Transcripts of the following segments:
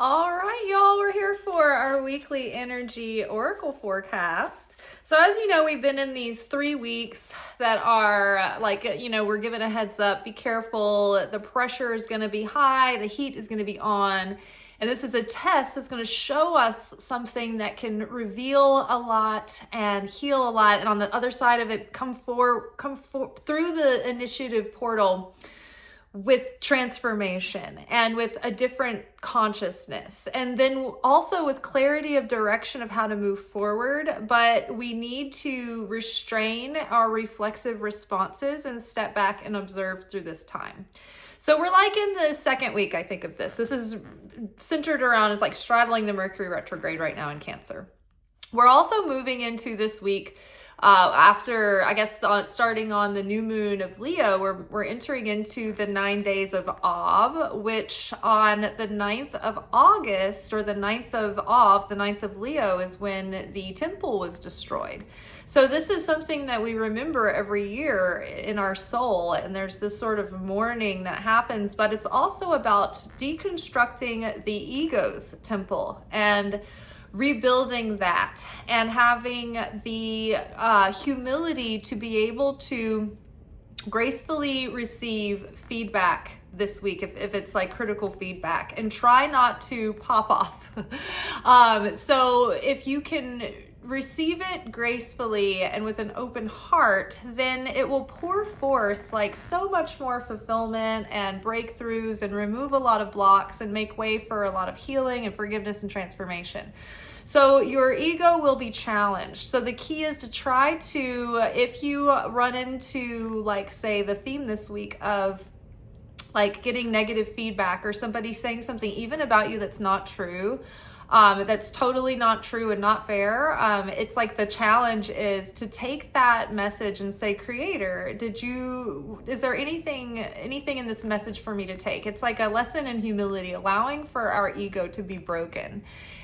All right, y'all, we're here for our weekly energy oracle forecast. So as you know, we've been in these 3 weeks that are we're given a heads up, be careful, the pressure is going to be high, the heat is going to be on. And this is a test that's going to show us something that can reveal a lot and heal a lot. And on the other side of it, come through the initiative portal with transformation and with a different consciousness, and then also with clarity of direction of how to move forward. But we need to restrain our reflexive responses and step back and observe through this time. So we're like in the second week, I think, of this. This is centered around, is like straddling the Mercury retrograde right now in Cancer. We're also moving into this week after, I guess, starting on the new moon of Leo, we're entering into the 9 days of Av, which on the 9th of August, or the 9th of Av, the 9th of Leo, is when the temple was destroyed. So this is something that we remember every year in our soul, and there's this sort of mourning that happens, but it's also about deconstructing the ego's temple and rebuilding that, and having the humility to be able to gracefully receive feedback this week, if it's like critical feedback, and try not to pop off. So if you can receive it gracefully and with an open heart, then it will pour forth like so much more fulfillment and breakthroughs, and remove a lot of blocks and make way for a lot of healing and forgiveness and transformation. So your ego will be challenged. So the key is to try to, if you run into, like, say, the theme this week of like getting negative feedback, or somebody saying something even about you that's not true, that's totally not true and not fair. It's like the challenge is to take that message and say, Creator, is there anything in this message for me to take? It's like a lesson in humility, allowing for our ego to be broken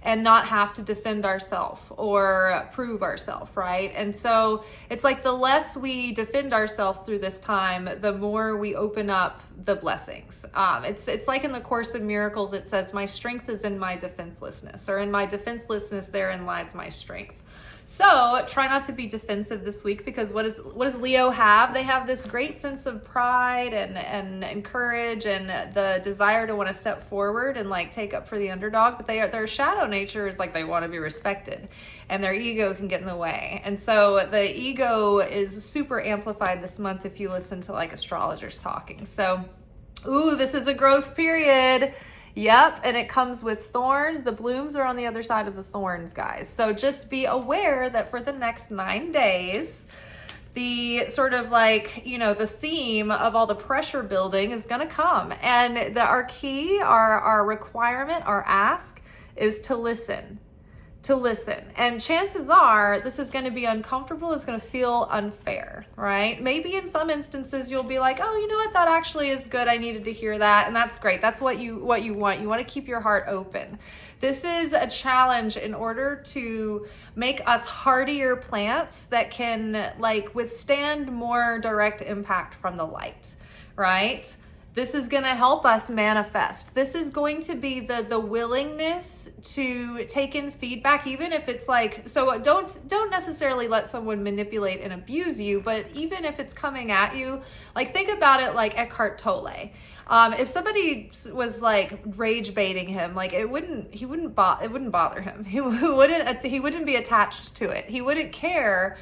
and not have to defend ourselves or prove ourselves, right? And so it's like the less we defend ourselves through this time, the more we open up the blessings. It's like in the Course in Miracles, it says, my strength is in my defenselessness, or in my defenselessness therein lies my strength. So try not to be defensive this week, because what does Leo have? They have this great sense of pride and courage, and the desire to want to step forward and like take up for the underdog. But their shadow nature is like they want to be respected, and their ego can get in the way. And so the ego is super amplified this month if you listen to like astrologers talking. So, this is a growth period. Yep, and it comes with thorns. The blooms are on the other side of the thorns, guys. So just be aware that for the next 9 days, the sort of like, the theme of all the pressure building is going to come. And our key, our requirement, our ask is to listen. And chances are this is going to be uncomfortable. It's going to feel unfair, right? Maybe in some instances you'll be like, oh, you know what? That actually is good. I needed to hear that. And that's great. That's what you want. You want to keep your heart open. This is a challenge in order to make us hardier plants that can like withstand more direct impact from the light, right? This is going to help us manifest. This is going to be the willingness to take in feedback, even if it's like, so don't necessarily let someone manipulate and abuse you, but even if it's coming at you, like think about it like Eckhart Tolle. If somebody was like rage baiting him, like it wouldn't bother him. He wouldn't be attached to it. He wouldn't care.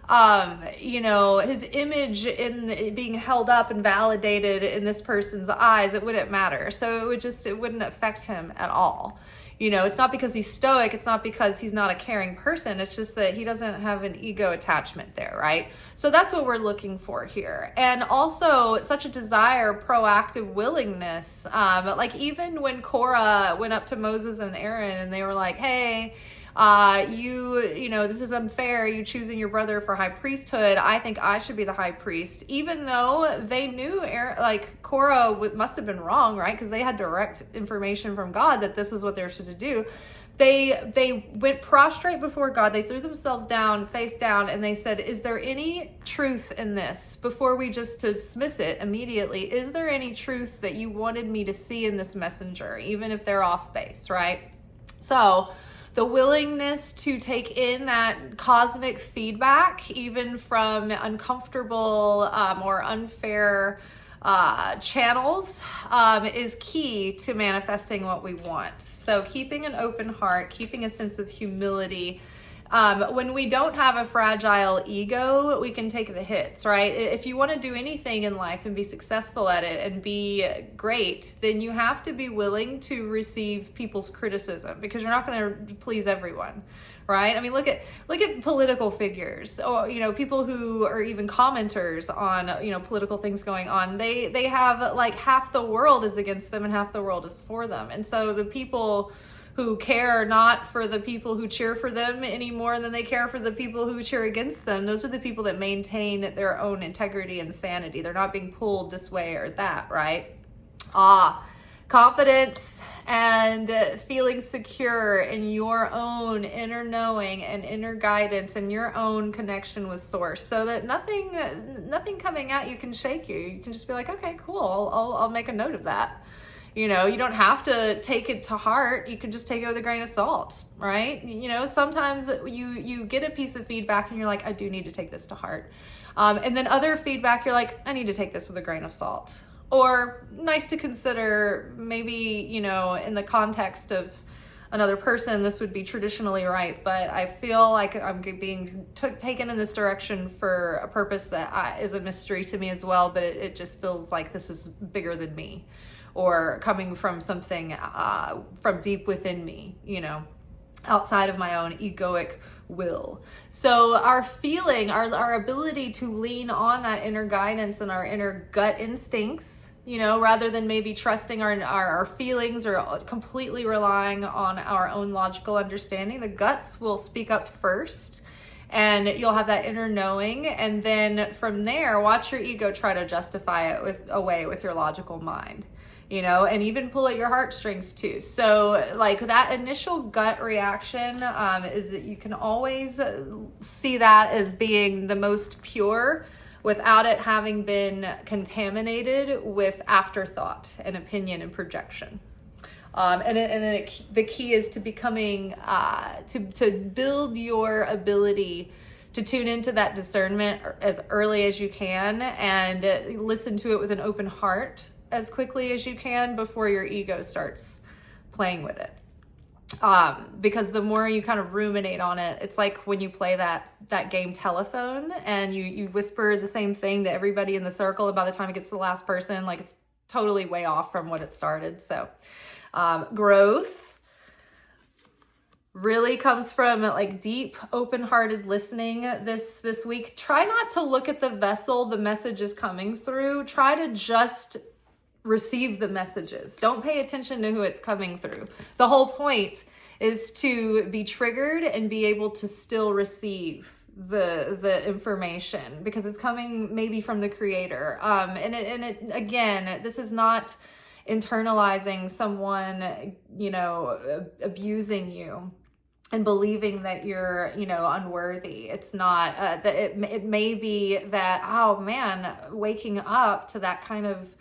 His image in being held up and validated in this person's eyes, it wouldn't matter. So it wouldn't affect him at all. It's not because he's stoic. It's not because he's not a caring person. It's just that he doesn't have an ego attachment there, right? So that's what we're looking for here. And also such a desire, proactive willingness. Like even when Korah went up to Moses and Aaron and they were like, hey, this is unfair, you choosing your brother for high priesthood. I think I should be the high priest. Even though they knew Korah must have been wrong, right? Because they had direct information from God that this is what they're supposed to do. They went prostrate before God. They threw themselves down, face down, and they said, is there any truth in this? Before we just dismiss it immediately, is there any truth that you wanted me to see in this messenger, even if they're off base, right? So the willingness to take in that cosmic feedback, even from uncomfortable or unfair channels, is key to manifesting what we want. So keeping an open heart, keeping a sense of humility. When we don't have a fragile ego, we can take the hits, right? If you want to do anything in life and be successful at it and be great, then you have to be willing to receive people's criticism, because you're not going to please everyone, right? I mean, look at political figures, or people who are even commenters on political things going on. They have like half the world is against them and half the world is for them, and so the people who care not for the people who cheer for them any more than they care for the people who cheer against them, those are the people that maintain their own integrity and sanity. They're not being pulled this way or that, right? Confidence and feeling secure in your own inner knowing and inner guidance and your own connection with source, so that nothing coming at you can shake you. You can just be like, okay, cool, I'll make a note of that. You don't have to take it to heart. You can just take it with a grain of salt, right? Sometimes you get a piece of feedback and you're like, I do need to take this to heart. And then other feedback, you're like, I need to take this with a grain of salt. Or nice to consider, maybe, in the context of another person, this would be traditionally right, but I feel like I'm being taken in this direction for a purpose that is a mystery to me as well, but it just feels like this is bigger than me, or coming from something from deep within me, outside of my own egoic will. So our feeling, our ability to lean on that inner guidance and our inner gut instincts, rather than maybe trusting our feelings or completely relying on our own logical understanding, the guts will speak up first. And you'll have that inner knowing, and then from there, watch your ego try to justify it away with your logical mind. And even pull at your heartstrings too. So like that initial gut reaction is that you can always see that as being the most pure without it having been contaminated with afterthought and opinion and projection. The key is to becoming, to build your ability to tune into that discernment as early as you can and listen to it with an open heart as quickly as you can before your ego starts playing with it. Because the more you kind of ruminate on it, it's like when you play that game telephone and you whisper the same thing to everybody in the circle, and by the time it gets to the last person, like it's totally way off from what it started. So growth really comes from like deep, open-hearted listening this week. Try not to look at the vessel the message is coming through. Try to just receive the messages. Don't pay attention to who it's coming through. The whole point is to be triggered and be able to still receive the information, because it's coming maybe from the creator. And it again, this is not internalizing someone, abusing you and believing that you're, unworthy. It's not, that it may be that, oh man, waking up to that kind of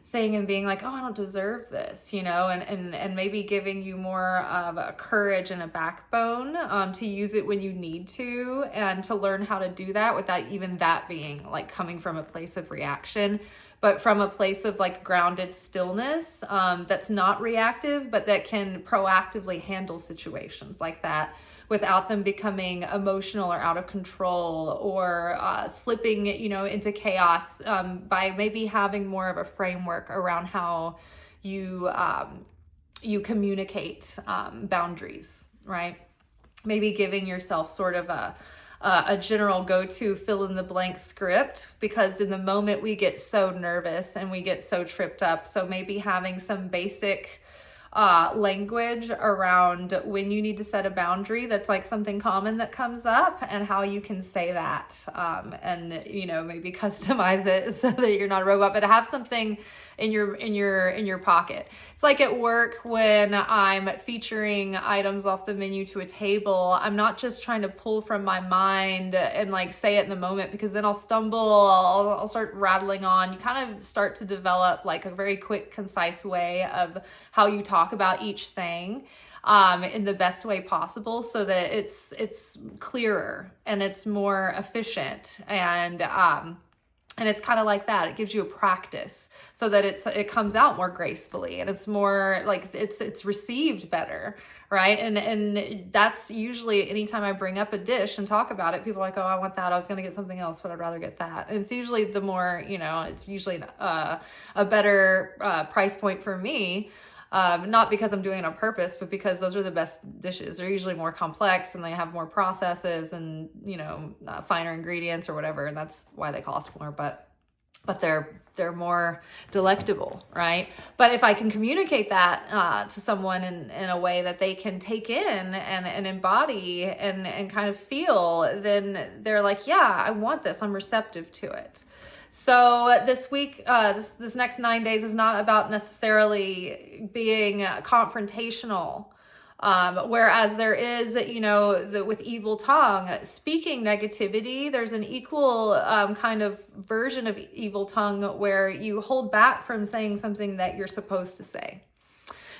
thing and being like, oh, I don't deserve this, and maybe giving you more of a courage and a backbone to use it when you need to, and to learn how to do that without even that being like coming from a place of reaction, but from a place of like grounded stillness that's not reactive, but that can proactively handle situations like that without them becoming emotional or out of control, or slipping, into chaos, by maybe having more of a framework around how you communicate boundaries, right? Maybe giving yourself sort of a general go-to fill in the blank script, because in the moment we get so nervous and we get so tripped up. So maybe having some basic language around when you need to set a boundary that's like something common that comes up, and how you can say that, and maybe customize it so that you're not a robot, but have something in your pocket. It's like at work when I'm featuring items off the menu to a table. I'm not just trying to pull from my mind and like say it in the moment, because then I'll stumble, I'll start rattling on. You kind of start to develop like a very quick, concise way of how you talk about each thing, in the best way possible, so that it's clearer and it's more efficient, and it's kind of like that. It gives you a practice so that it comes out more gracefully, and it's more like it's received better, right? And that's usually anytime I bring up a dish and talk about it, people are like, oh, I want that. I was going to get something else, but I'd rather get that. And it's usually the more, it's usually a better price point for me. Not because I'm doing it on purpose, but because those are the best dishes. They're usually more complex and they have more processes and, finer ingredients or whatever. And that's why they cost more, but they're more delectable, right? But if I can communicate that to someone in a way that they can take in and embody and kind of feel, then they're like, yeah, I want this. I'm receptive to it. So this week, this next 9 days is not about necessarily being confrontational. Whereas there is, with evil tongue, speaking negativity, there's an equal kind of version of evil tongue where you hold back from saying something that you're supposed to say.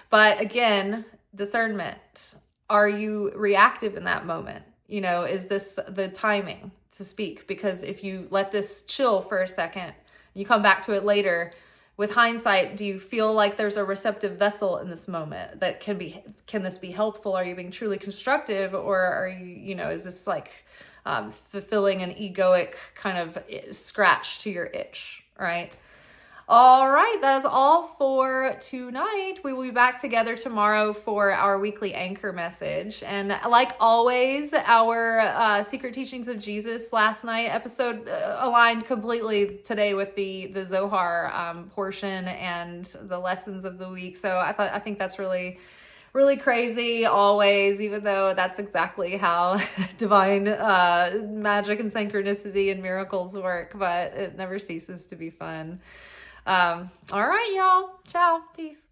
But again, discernment. Are you reactive in that moment? Is this the timing to speak? Because if you let this chill for a second, you come back to it later, with hindsight, do you feel like there's a receptive vessel in this moment that can this be helpful? Are you being truly constructive, or are you, is this like fulfilling an egoic kind of scratch to your itch, right? All right, that is all for tonight. We will be back together tomorrow for our weekly anchor message. And like always, our Secret Teachings of Jesus last night episode aligned completely today with the Zohar portion and the lessons of the week. So I think that's really, really crazy always, even though that's exactly how divine magic and synchronicity and miracles work, but it never ceases to be fun. All right, y'all. Ciao. Peace.